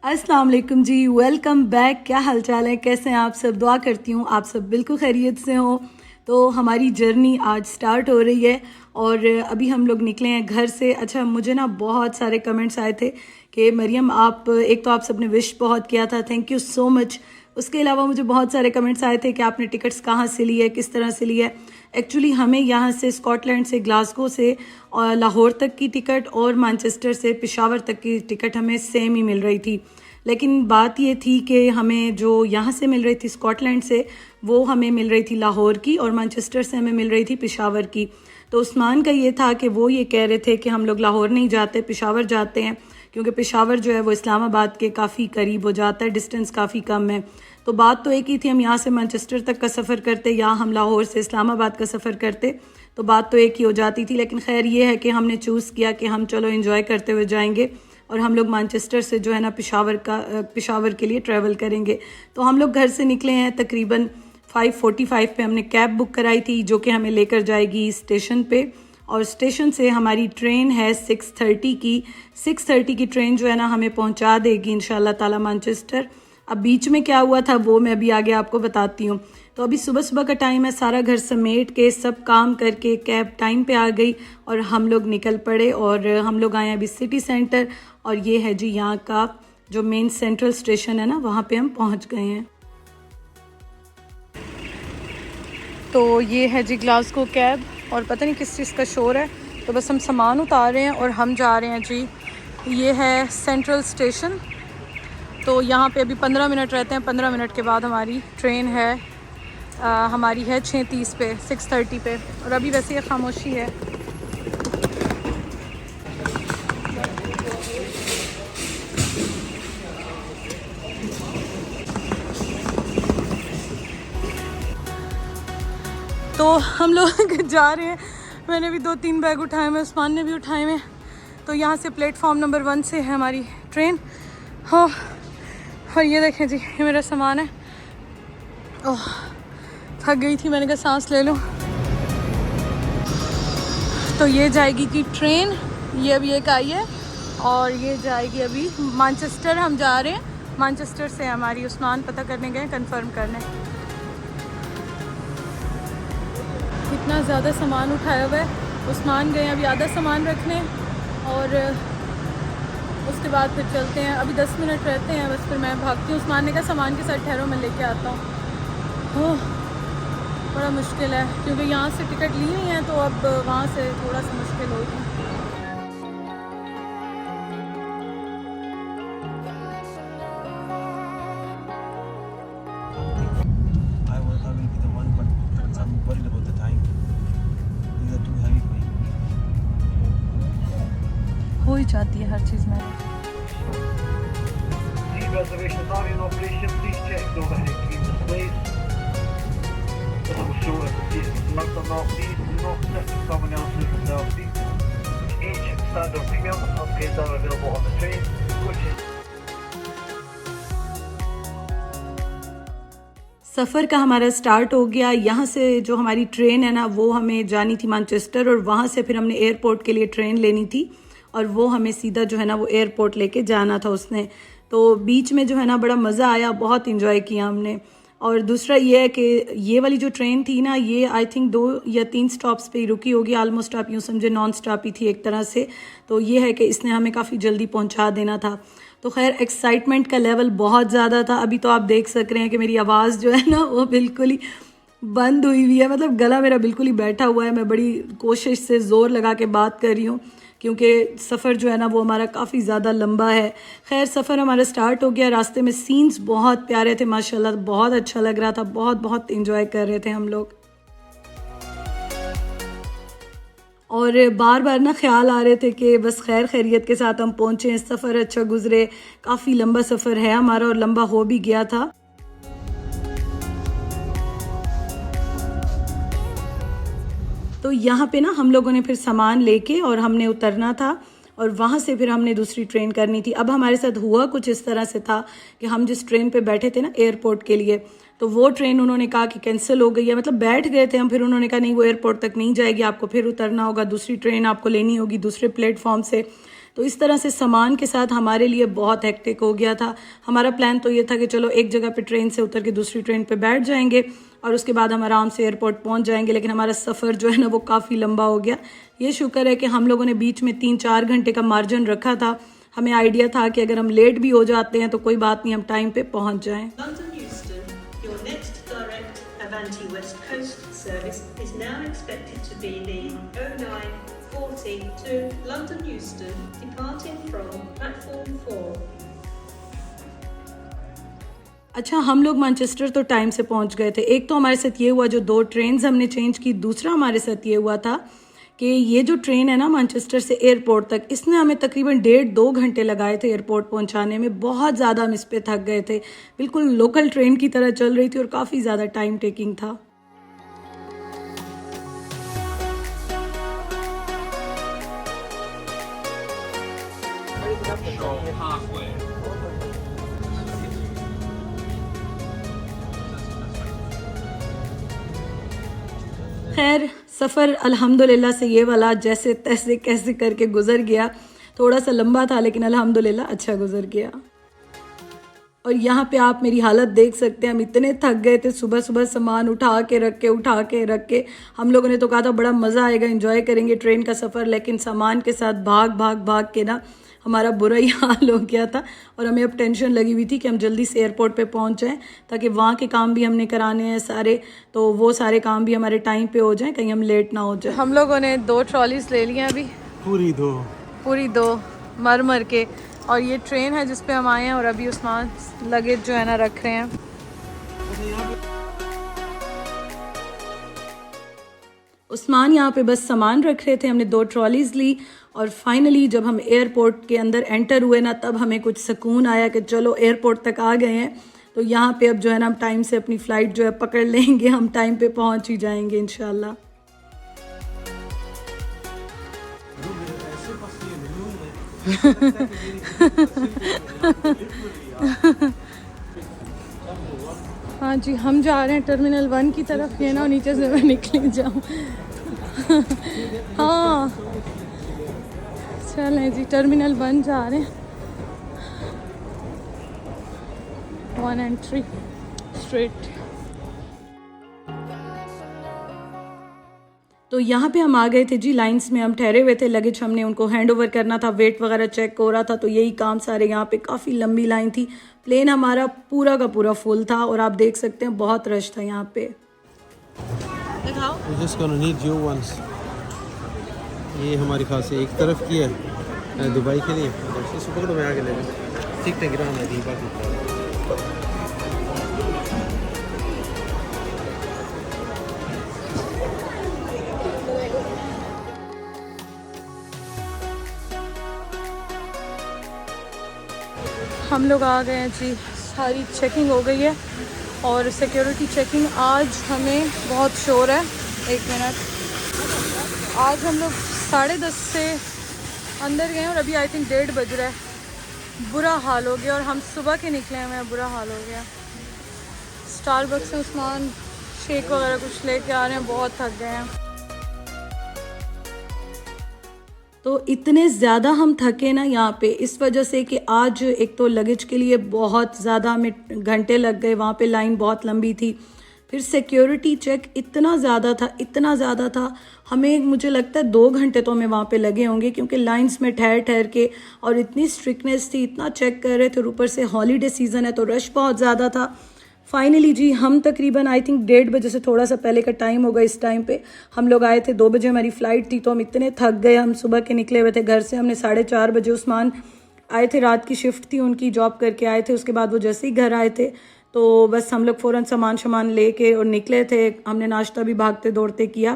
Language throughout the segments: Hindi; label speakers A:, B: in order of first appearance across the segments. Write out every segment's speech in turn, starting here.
A: अस्सलाम वालेकुम जी, वेलकम बैक। क्या हालचाल है, कैसे हैं आप सब? दुआ करती हूँ आप सब बिल्कुल खैरियत से हो। तो हमारी जर्नी आज स्टार्ट हो रही है और अभी हम लोग निकले हैं घर से। अच्छा, मुझे ना बहुत सारे कमेंट्स आए थे कि मरियम आप, एक तो आप सबने विश बहुत किया था, थैंक यू सो मच। उसके अलावा मुझे बहुत सारे कमेंट्स आए थे कि आपने टिकट्स कहाँ से ली है, किस तरह से ली है। एक्चुअली हमें यहाँ से स्कॉटलैंड से ग्लासगो से और लाहौर तक की टिकट और मैनचेस्टर से पेशावर तक की टिकट हमें सेम ही मिल रही थी। लेकिन बात ये थी कि हमें जो यहाँ से मिल रही थी स्कॉटलैंड से, वो हमें मिल रही थी लाहौर की, और मैनचेस्टर से हमें मिल रही थी पेशावर की। तो उस्मान का ये था कि वो ये कह रहे थे कि हम लोग लाहौर नहीं जाते, पेशावर जाते हैं, क्योंकि पेशावर जो है वो इस्लामाबाद के काफ़ी करीब हो जाता है, डिस्टेंस काफ़ी कम है। तो बात तो एक ही थी, हम यहाँ से मैनचेस्टर तक का सफ़र करते या हम लाहौर से इस्लामाबाद का सफ़र करते, तो बात तो एक ही हो जाती थी। लेकिन खैर ये है कि हमने चूज़ किया कि हम चलो एंजॉय करते हुए जाएंगे और हम लोग मैनचेस्टर से जो है ना पेशावर के लिए ट्रैवल करेंगे। तो हम लोग घर से निकले हैं तकरीबन 5:45 पे। हमने कैब बुक कराई थी जो कि हमें लेकर जाएगी स्टेशन पे, और स्टेशन से हमारी ट्रेन है 6:30 की। 6:30 की ट्रेन जो है ना हमें पहुंचा देगी इंशाल्लाह ताला मैनचेस्टर। अब बीच में क्या हुआ था वो मैं अभी आगे आपको बताती हूँ। तो अभी सुबह सुबह का टाइम है, सारा घर समेट के सब काम करके कैब टाइम पे आ गई और हम लोग निकल पड़े। और हम लोग आए अभी सिटी सेंटर, और ये है जी यहाँ का जो मेन सेंट्रल स्टेशन है ना, वहाँ पे हम पहुँच गए हैं। तो ये है जी ग्लासगो कैब, और पता नहीं किस चीज़ का शोर है। तो बस हम सामान उतार रहे हैं और हम जा रहे हैं जी, ये है सेंट्रल स्टेशन। तो यहाँ पे अभी 15 मिनट रहते हैं, 15 मिनट के बाद हमारी ट्रेन है, हमारी है 6:30 पे, 6:30 पे। और अभी वैसे ये खामोशी है। तो हम लोग जा रहे हैं। मैंने भी 2-3 बैग उठाए हुए, उस्मान ने भी उठाए हुए। तो यहाँ से प्लेटफॉर्म नंबर 1 से है हमारी ट्रेन। हाँ, और ये देखें जी, ये मेरा सामान है। ओह, थक गई थी, मैंने कहा सांस ले लूँ। तो ये जाएगी कि ट्रेन, ये अभी एक आई है, और ये जाएगी अभी मैनचेस्टर। हम जा रहे हैं मैनचेस्टर से, हमारी उस्मान पता करने गए, कंफर्म करने। इतना ज़्यादा सामान उठाया हुआ है। उस्मान गए अभी आधा सामान रखने, और उसके बाद फिर चलते हैं। अभी 10 मिनट रहते हैं बस, फिर मैं भागती हूँ। उस्मान ने कहा सामान के साथ ठहरो, मैं लेके आता हूँ। ओह, बड़ा मुश्किल है क्योंकि यहाँ से टिकट ली नहीं है, तो अब वहाँ से थोड़ा सा मुश्किल होगी। हो ही जाती है हर चीज़ में। सफ़र का हमारा स्टार्ट हो गया। यहाँ से जो हमारी ट्रेन है ना, वो हमें जानी थी मैनचेस्टर, और वहाँ से फिर हमने एयरपोर्ट के लिए ट्रेन लेनी थी, और वो हमें सीधा जो है ना वो एयरपोर्ट लेके जाना था उसने। तो बीच में जो है ना बड़ा मज़ा आया, बहुत इंजॉय किया हमने। और दूसरा ये है कि ये वाली जो ट्रेन थी ना, ये आई थिंक 2 या 3 स्टॉप्स पे ही रुकी होगी। ऑलमोस्ट आप यूँ समझे नॉन स्टॉप ही थी एक तरह से। तो ये है कि इसने हमें काफ़ी जल्दी पहुँचा देना था। तो खैर एक्साइटमेंट का लेवल बहुत ज़्यादा था। अभी तो आप देख सक रहे हैं कि मेरी आवाज़ जो है ना वो बिल्कुल ही बंद हुई हुई है, मतलब गला मेरा बिल्कुल ही बैठा हुआ है। मैं बड़ी कोशिश से ज़ोर लगा के बात कर रही हूँ क्योंकि सफ़र जो है ना वो हमारा काफ़ी ज़्यादा लंबा है। खैर सफ़र हमारा स्टार्ट हो गया। रास्ते में सीन्स बहुत प्यारे थे माशाल्लाह, बहुत अच्छा लग रहा था, बहुत बहुत इंजॉय कर रहे थे हम लोग। और बार बार ना ख्याल आ रहे थे कि बस खैर खैरियत के साथ हम पहुँचे, सफ़र अच्छा गुजरे। काफ़ी लंबा सफ़र है हमारा और लंबा हो भी गया था। तो यहाँ पे ना हम लोगों ने फिर सामान लेके और हमने उतरना था, और वहाँ से फिर हमने दूसरी ट्रेन करनी थी। अब हमारे साथ हुआ कुछ इस तरह से था कि हम जिस ट्रेन पे बैठे थे ना एयरपोर्ट के लिए, तो वो ट्रेन उन्होंने कहा कि कैंसिल हो गई है, मतलब बैठ गए थे हम, फिर उन्होंने कहा नहीं वो एयरपोर्ट तक नहीं जाएगी, आपको फिर उतरना होगा, दूसरी ट्रेन आपको लेनी होगी दूसरे प्लेटफॉर्म से। तो इस तरह से सामान के साथ हमारे लिए बहुत हेक्टिक हो गया था। हमारा प्लान तो ये था कि चलो एक जगह पे ट्रेन से उतर के दूसरी ट्रेन पे बैठ जाएंगे और उसके बाद हम आराम से एयरपोर्ट पहुंच जाएंगे, लेकिन हमारा सफ़र जो है ना वो काफ़ी लंबा हो गया। ये शुक्र है कि हम लोगों ने बीच में 3-4 घंटे का मार्जिन रखा था। हमें आइडिया था कि अगर हम लेट भी हो जाते हैं तो कोई बात नहीं, हम टाइम पे पहुंच जाएं।
B: London Euston, your next direct Avanti West Coast service is now expected to be the 09:40 to London Euston, departing from platform 4.
A: अच्छा, हम लोग मैनचेस्टर तो टाइम से पहुंच गए थे। एक तो हमारे साथ ये हुआ, जो 2 ट्रेन्स हमने चेंज की, दूसरा हमारे साथ ये हुआ था कि ये जो ट्रेन है ना मैनचेस्टर से एयरपोर्ट तक, इसने हमें तकरीबन 1.5-2 घंटे लगाए थे एयरपोर्ट पहुंचाने में। बहुत ज़्यादा हम इस पे थक गए थे, बिल्कुल लोकल ट्रेन की तरह चल रही थी और काफ़ी ज़्यादा टाइम टेकिंग था। खैर, सफ़र अल्हम्दुलिल्लाह से ये वाला जैसे तैसे कैसे करके गुज़र गया। थोड़ा सा लंबा था लेकिन अल्हम्दुलिल्लाह अच्छा गुज़र गया। और यहाँ पे आप मेरी हालत देख सकते हैं, हम इतने थक गए थे, सुबह सुबह सामान उठा के रख के। हम लोगों ने तो कहा था बड़ा मज़ा आएगा, एंजॉय करेंगे ट्रेन का सफ़र, लेकिन सामान के साथ भाग के ना हमारा बुरा ही हाल हो गया था। और हमें अब टेंशन लगी हुई थी कि हम जल्दी से एयरपोर्ट पे पहुंच जाएं, ताकि वहाँ के काम भी हमने कराने हैं सारे, तो वो सारे काम भी हमारे टाइम पे हो जाएं, कहीं हम लेट ना हो जाए। हम लोगों ने 2 ट्रॉलीज ले ली हैं अभी, पूरी दो मर के। और ये ट्रेन है जिस पे हम आए हैं और अभी उस्मान लगेज जो है ना रख रहे हैं। उस्मान यहाँ पे बस सामान रख रहे थे, हमने 2 ट्रॉलीज ली और फाइनली जब हम एयरपोर्ट के अंदर एंटर हुए ना, तब हमें कुछ सुकून आया कि चलो एयरपोर्ट तक आ गए हैं। तो यहाँ पे अब जो है ना हम टाइम से अपनी फ़्लाइट जो है पकड़ लेंगे, हम टाइम पे पहुँच ही जाएंगे इंशाल्लाह। हाँ जी, हम जा रहे हैं टर्मिनल 1 की तरफ। ये ना नीचे से मैं निकली जाऊँ। हाँ चलें जी, टर्मिनल 1 जा रहे हैं। 1 एंट्री स्ट्रेट। तो यहाँ पे हम आ गए थे जी, लाइंस में हम ठहरे हुए थे, लगेज हमने उनको हैंड ओवर करना था, वेट वगैरह चेक हो रहा था, तो यही काम सारे। यहाँ पे काफ़ी लंबी लाइन थी, प्लेन हमारा पूरा का पूरा फुल था और आप देख सकते हैं बहुत रश था यहाँ पे।
C: ये हमारी खास से एक तरफ की है दुबई के लिए, सुबह तो मैं आगे ले ठीक ठाक गिरा है।
A: हम लोग आ गए हैं जी, सारी चेकिंग हो गई है और सिक्योरिटी चेकिंग आज हमें बहुत शोर है। 1 मिनट, आज हम लोग 10:30 से अंदर गए और अभी आई थिंक 1:30 बज रहा है। बुरा हाल हो गया और हम सुबह के निकले हैं, बुरा हाल हो गया। स्टारबक्स से उस्मान शेक वगैरह कुछ लेके आ रहे हैं, बहुत थक गए हैं। तो इतने ज़्यादा हम थके ना यहाँ पे, इस वजह से कि आज एक तो लगेज के लिए बहुत ज़्यादा हमें घंटे लग गए, वहाँ पे लाइन बहुत लंबी थी। फिर सिक्योरिटी चेक इतना ज़्यादा था, हमें मुझे लगता है 2 घंटे तो हमें वहाँ पे लगे होंगे, क्योंकि लाइंस में ठहर के और इतनी स्ट्रिक्टनेस थी, इतना चेक कर रहे थे। ऊपर से हॉलीडे सीज़न है तो रश बहुत ज़्यादा था। फाइनली जी हम तकरीबन आई थिंक 1:30 बजे से थोड़ा सा पहले का टाइम होगा, इस टाइम पे हम लोग आए थे। 2 बजे हमारी फ़्लाइट थी, तो हम इतने थक गए, हम सुबह के निकले हुए थे घर से। हमने 4:30 बजे, उस्मान आए थे, रात की शिफ्ट थी उनकी, जॉब करके आए थे। उसके बाद वो जैसे ही घर आए थे तो बस हम लोग फ़ौरन सामान लेके और निकले थे। हमने नाश्ता भी भागते दौड़ते किया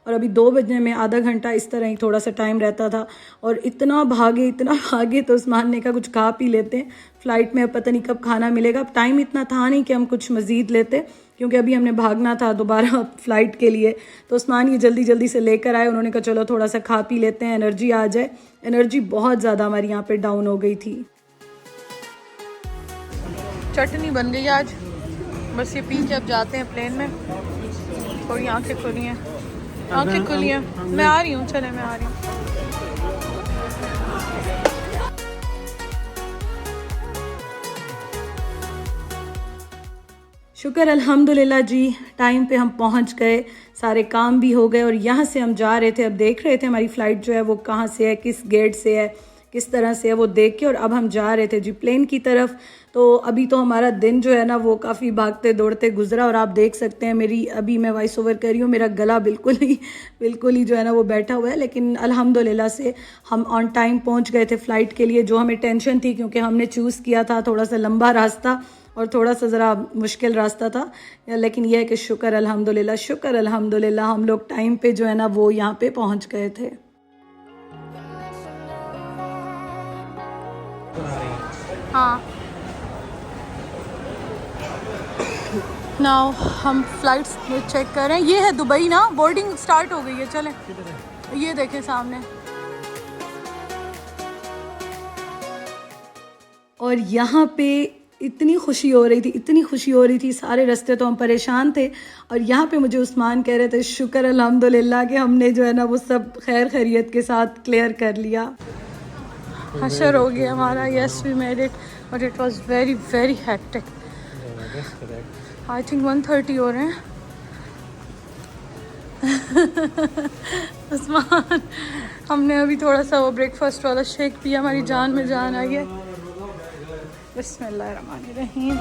A: और अभी 2 बजने में आधा घंटा इस तरह ही थोड़ा सा टाइम रहता था। और इतना भागे तो उस्मान ने कहा कुछ खा पी लेते हैं, फ़्लाइट में अब पता नहीं कब खाना मिलेगा। अब टाइम इतना था नहीं कि हम कुछ मज़ीद लेते, क्योंकि अभी हमने भागना था दोबारा फ़्लाइट के लिए। तो उस्मान ये जल्दी से लेकर आए, उन्होंने कहा चलो थोड़ा सा खा पी लेते हैं, एनर्जी आ जाए। एनर्जी बहुत ज़्यादा हमारी यहाँ पर डाउन हो गई थी। चटनी बन गई आज, बस ये पी के अब जाते हैं प्लेन में। थोड़ी आंखें खुली हैं, आंखें खुली हैं। मैं आ रही हूँ, चले मैं आ रही हूँ। शुक्र अल्हम्दुलिल्लाह जी, टाइम पे हम पहुंच गए, सारे काम भी हो गए और यहाँ से हम जा रहे थे। अब देख रहे थे हमारी फ़्लाइट जो है वो कहाँ से है, किस गेट से है, किस तरह से है वो देख के, और अब हम जा रहे थे जी प्लेन की तरफ। तो अभी तो हमारा दिन जो है ना वो काफ़ी भागते दौड़ते गुजरा, और आप देख सकते हैं मेरी अभी मैं वॉइस ओवर कर रही हूँ, मेरा गला बिल्कुल ही जो है ना वो बैठा हुआ है। लेकिन अल्हम्दुलिल्लाह से हम ऑन टाइम पहुँच गए थे फ़्लाइट के लिए, जो हमें टेंशन थी क्योंकि हमने चूज़ किया था थोड़ा सा लंबा रास्ता और थोड़ा सा ज़रा मुश्किल रास्ता था। लेकिन यह है कि शुक्र अल्हम्दुलिल्लाह हम लोग टाइम पे जो है ना वो यहाँ पे पहुँच गए थे। हाँ, नाउ हम फ्लाइट्स चेक कर रहे हैं। ये है दुबई ना, बोर्डिंग स्टार्ट हो गई है। चलें, ये देखें सामने। और यहाँ पे इतनी खुशी हो रही थी, सारे रास्ते तो हम परेशान थे, और यहाँ पे मुझे उस्मान कह रहे थे शुक्र अल्हम्दुलिल्लाह कि हमने जो है ना वो सब खैर खैरियत के साथ क्लियर कर लिया। हशर हो गया हमारा। Yes, we made it, but it was very very hectic. I think 1:30 हो रहे हैं। उस्मान, हमने अभी थोड़ा सा वो ब्रेकफास्ट वाला शेक पिया, हमारी जान में जान आई है। बिस्मिल्लाहिर्रहमानिर्रहीम।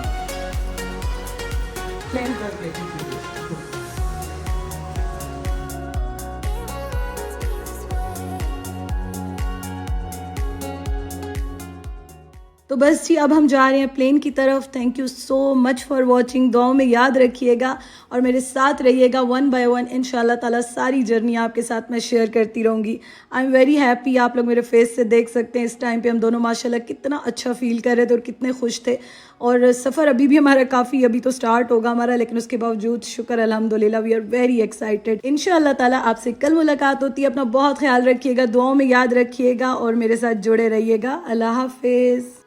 A: तो बस जी, अब हम जा रहे हैं प्लेन की तरफ। Thank you so much for watching. दुआओं में याद रखिएगा और मेरे साथ रहिएगा। 1 बाय 1 इंशाल्लाह ताला सारी जर्नी आपके साथ मैं शेयर करती रहूँगी। I am very happy. आप लोग मेरे फेस से देख सकते हैं इस टाइम पे हम दोनों माशाल्लाह कितना अच्छा फील कर रहे थे और कितने खुश थे। और सफ़र अभी भी हमारा काफ़ी, अभी तो स्टार्ट होगा हमारा, लेकिन उसके बावजूद शुक्र अल्हम्दुलिल्लाह वी आर वेरी एक्साइटेड। इंशाल्लाह ताला आपसे कल मुलाकात होती है। अपना बहुत ख्याल रखिएगा, दुआओं में याद रखिएगा और मेरे साथ जुड़े रहिएगा। अल्लाह हाफिज़।